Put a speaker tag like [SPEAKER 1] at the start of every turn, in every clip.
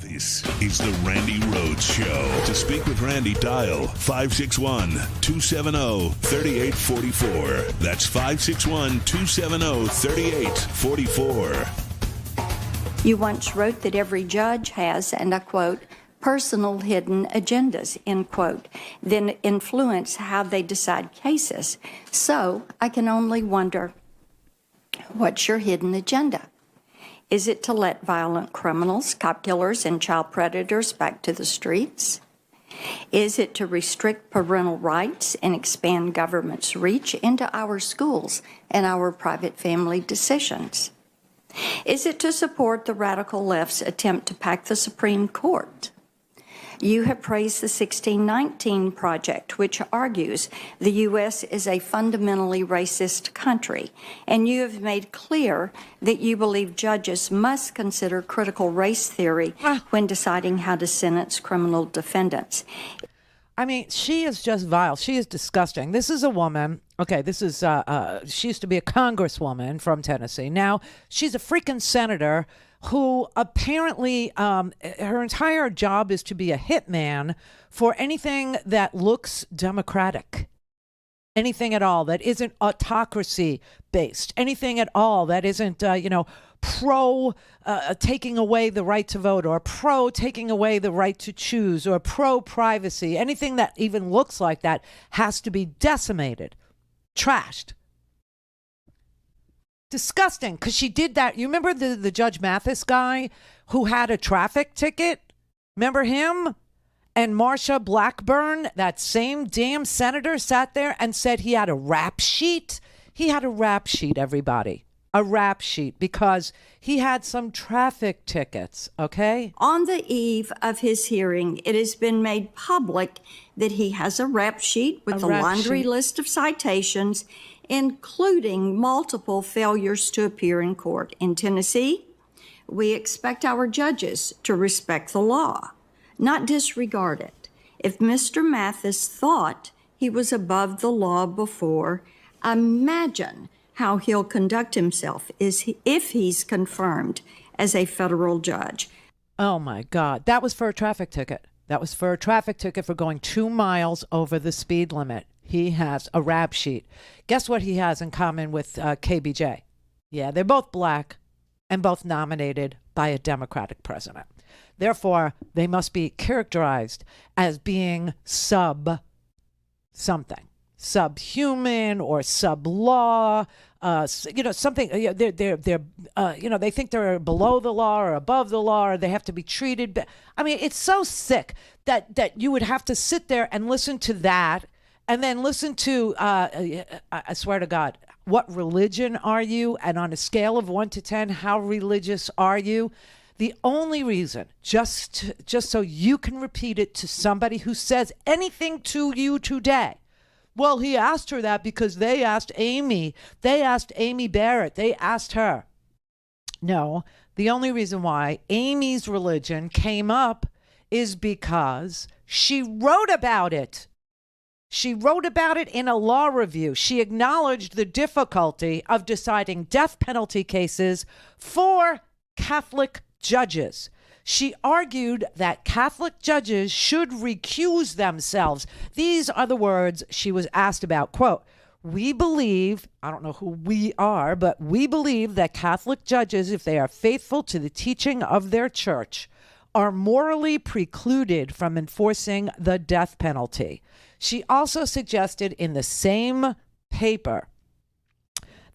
[SPEAKER 1] This is the Randi Rhodes Show. To speak with Randi, dial 561-270-3844. That's 561-270-3844.
[SPEAKER 2] You once wrote that every judge has, and I quote, personal hidden agendas, end quote, then influence how they decide cases. So I can only wonder, what's your hidden agenda? Is it to let violent criminals, cop killers, and child predators back to the streets? Is it to restrict parental rights and expand government's reach into our schools and our private family decisions? Is it to support the radical left's attempt to pack the Supreme Court? You have praised the 1619 Project, which argues the U.S. is a fundamentally racist country, and you have made clear that you believe judges must consider critical race theory when deciding how to sentence criminal defendants.
[SPEAKER 3] I mean, she is just vile. She is disgusting. This is a woman. Okay, this is, she used to be a congresswoman from Tennessee. Now she's a freaking senator who apparently her entire job is to be a hitman for anything that looks democratic, anything at all that isn't autocracy based, anything at all that isn't, pro taking away the right to vote, or pro taking away the right to choose, or pro privacy. Anything that even looks like that has to be decimated, trashed. Disgusting, because she did that. You remember the Judge Mathis guy who had a traffic ticket? Remember him? And Marsha Blackburn, that same damn senator, sat there and said he had a rap sheet. He had a rap sheet, everybody. A rap sheet, because he had some traffic tickets, okay?
[SPEAKER 2] On the eve of his hearing, it has been made public that he has a rap sheet with a laundry list of citations, including multiple failures to appear in court. In Tennessee, we expect our judges to respect the law, not disregard it. If Mr. Mathis thought he was above the law before, imagine how he'll conduct himself if he's confirmed as a federal judge.
[SPEAKER 3] Oh my God, that was for a traffic ticket. That was for a traffic ticket for going 2 miles over the speed limit. He has a rap sheet. Guess what he has in common with KBJ? Yeah, they're both black and both nominated by a Democratic president. Therefore, they must be characterized as being sub something, subhuman or sub law. Something. They're they think they're below the law or above the law, or they have to be treated. I mean, it's so sick that you would have to sit there and listen to that. And then listen to, I swear to God, what religion are you? And on a scale of 1 to 10, how religious are you? The only reason, just so you can repeat it to somebody who says anything to you today. Well, he asked her that because they asked Amy. They asked Amy Barrett. They asked her. No, the only reason why Amy's religion came up is because she wrote about it. She wrote about it in a law review. She acknowledged the difficulty of deciding death penalty cases for Catholic judges. She argued that Catholic judges should recuse themselves. These are the words she was asked about. Quote, "We believe," I don't know who we are, but we believe that Catholic judges, if they are faithful to the teaching of their church, are morally precluded from enforcing the death penalty. She also suggested in the same paper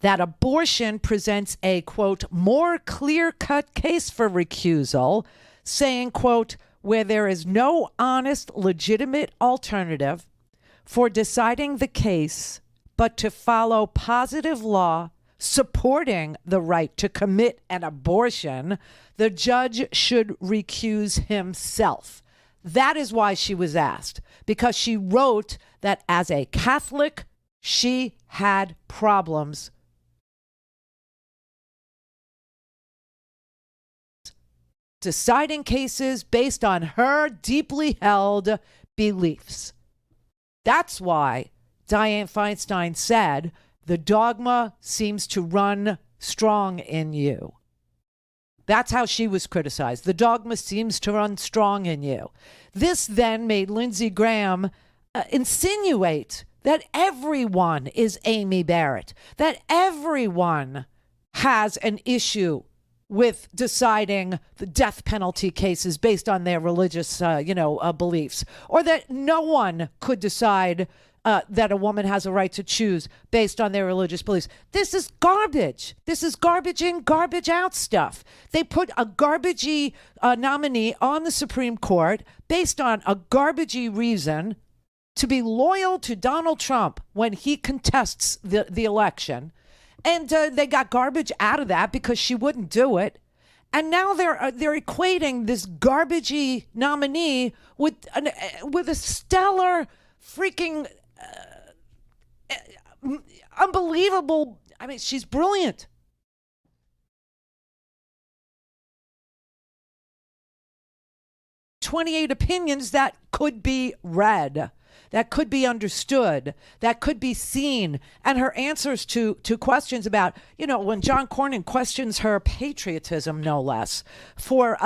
[SPEAKER 3] that abortion presents a, quote, more clear-cut case for recusal, saying, quote, where there is no honest, legitimate alternative for deciding the case but to follow positive law supporting the right to commit an abortion, the judge should recuse himself. That is why she was asked, because she wrote that as a Catholic, she had problems deciding cases based on her deeply held beliefs. That's why Dianne Feinstein said, the dogma seems to run strong in you. That's how she was criticized. The dogma seems to run strong in you. This then made Lindsey Graham insinuate that everyone is Amy Barrett, that everyone has an issue with deciding the death penalty cases based on their religious, beliefs, or that no one could decide that a woman has a right to choose based on their religious beliefs. This is garbage. This is garbage in, garbage out stuff. They put a garbagey nominee on the Supreme Court based on a garbagey reason to be loyal to Donald Trump when he contests the election. And they got garbage out of that because she wouldn't do it. And now they're equating this garbagey nominee with a stellar, freaking unbelievable. I mean, she's brilliant. "28 opinions that could be read, that could be understood, that could be seen." And her answers to questions about, when John Cornyn questions her patriotism, no less, for,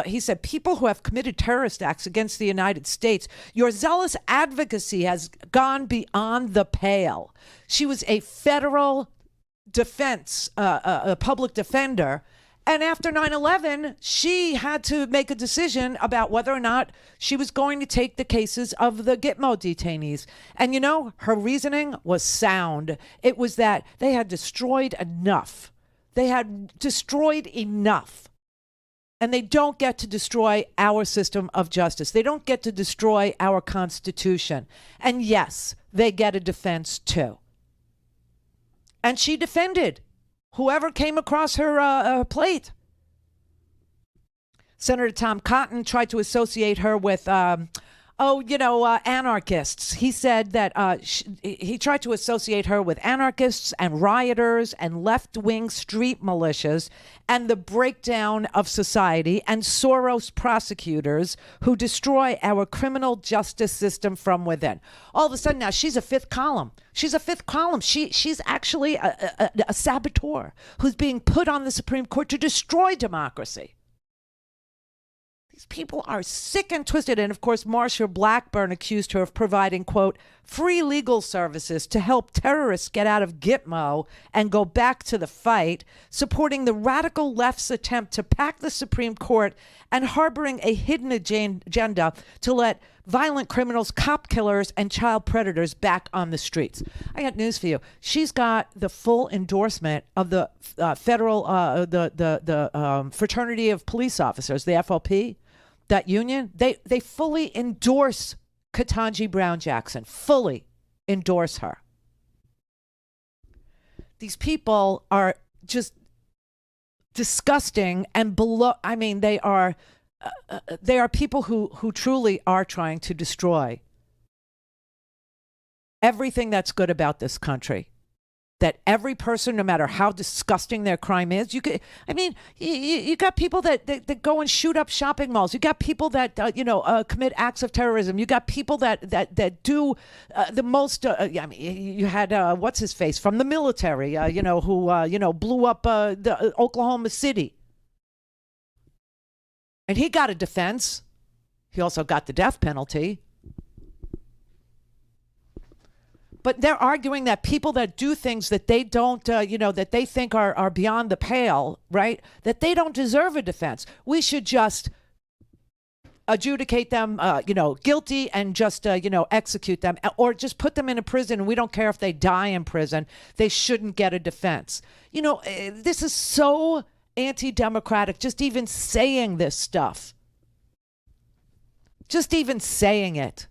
[SPEAKER 3] he said, "People who have committed terrorist acts against the United States, your zealous advocacy has gone beyond the pale." She was a federal defense, a public defender. And after 9/11, she had to make a decision about whether or not she was going to take the cases of the Gitmo detainees. And, her reasoning was sound. It was that they had destroyed enough. They had destroyed enough. And they don't get to destroy our system of justice. They don't get to destroy our Constitution. And yes, they get a defense too. And she defended whoever came across her plate. Senator Tom Cotton tried to associate her with, anarchists. He said that he tried to associate her with anarchists and rioters and left-wing street militias and the breakdown of society and Soros prosecutors who destroy our criminal justice system from within. All of a sudden now she's a fifth column. She's a fifth column. She's actually a saboteur who's being put on the Supreme Court to destroy democracy. These people are sick and twisted. And of course, Marsha Blackburn accused her of providing, quote, "free legal services to help terrorists get out of Gitmo and go back to the fight," supporting the radical left's attempt to pack the Supreme Court and harboring a hidden agenda to let violent criminals, cop killers, and child predators back on the streets. I got news for you. She's got the full endorsement of the federal, Fraternity of Police Officers, the FOP, that union. They fully endorse Ketanji Brown Jackson, fully endorse her. These people are just disgusting and below. I mean, they are people who truly are trying to destroy everything that's good about this country. That every person, no matter how disgusting their crime is, you got people that go and shoot up shopping malls. You got people that commit acts of terrorism. You got people that do the most. You had what's his face from the military, who blew up the Oklahoma City, and he got a defense. He also got the death penalty. But they're arguing that people that do things that they don't, that they think are beyond the pale, right? That they don't deserve a defense. We should just adjudicate them, guilty and just, execute them, or just put them in a prison. We don't care if they die in prison. They shouldn't get a defense. This is so anti-democratic, just even saying this stuff. Just even saying it.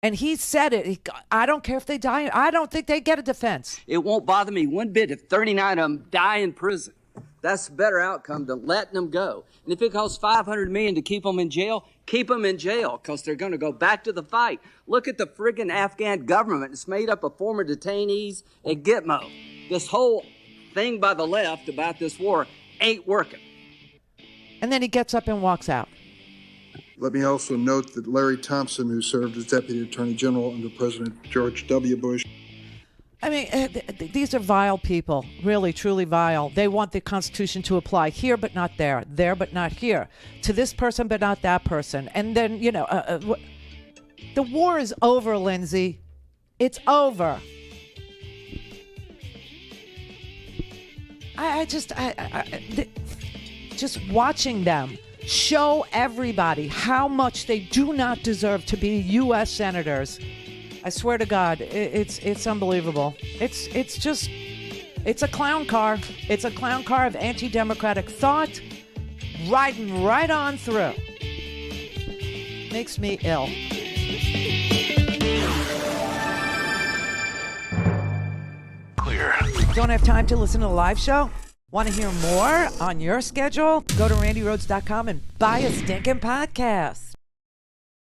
[SPEAKER 3] And he said it. I don't care if they die. I don't think they get a defense.
[SPEAKER 4] It won't bother me one bit if 39 of them die in prison. That's a better outcome than letting them go. And if it costs $500 million to keep them in jail, keep them in jail because they're going to go back to the fight. Look at the friggin' Afghan government. It's made up of former detainees at Gitmo. This whole thing by the left about this war ain't working.
[SPEAKER 3] And then he gets up and walks out.
[SPEAKER 5] Let me also note that Larry Thompson, who served as Deputy Attorney General under President George W. Bush.
[SPEAKER 3] I mean, these are vile people, really, truly vile. They want the Constitution to apply here but not there, there but not here, to this person but not that person. And then, the war is over, Lindsay. It's over. Just watching them show everybody how much they do not deserve to be U.S. senators. I swear to God, it's unbelievable. It's a clown car. It's a clown car of anti-democratic thought riding right on through. Makes me ill.
[SPEAKER 1] Clear.
[SPEAKER 3] Don't have time to listen to the live show? Want to hear more on your schedule? Go to randyrhodes.com and buy a stinking podcast.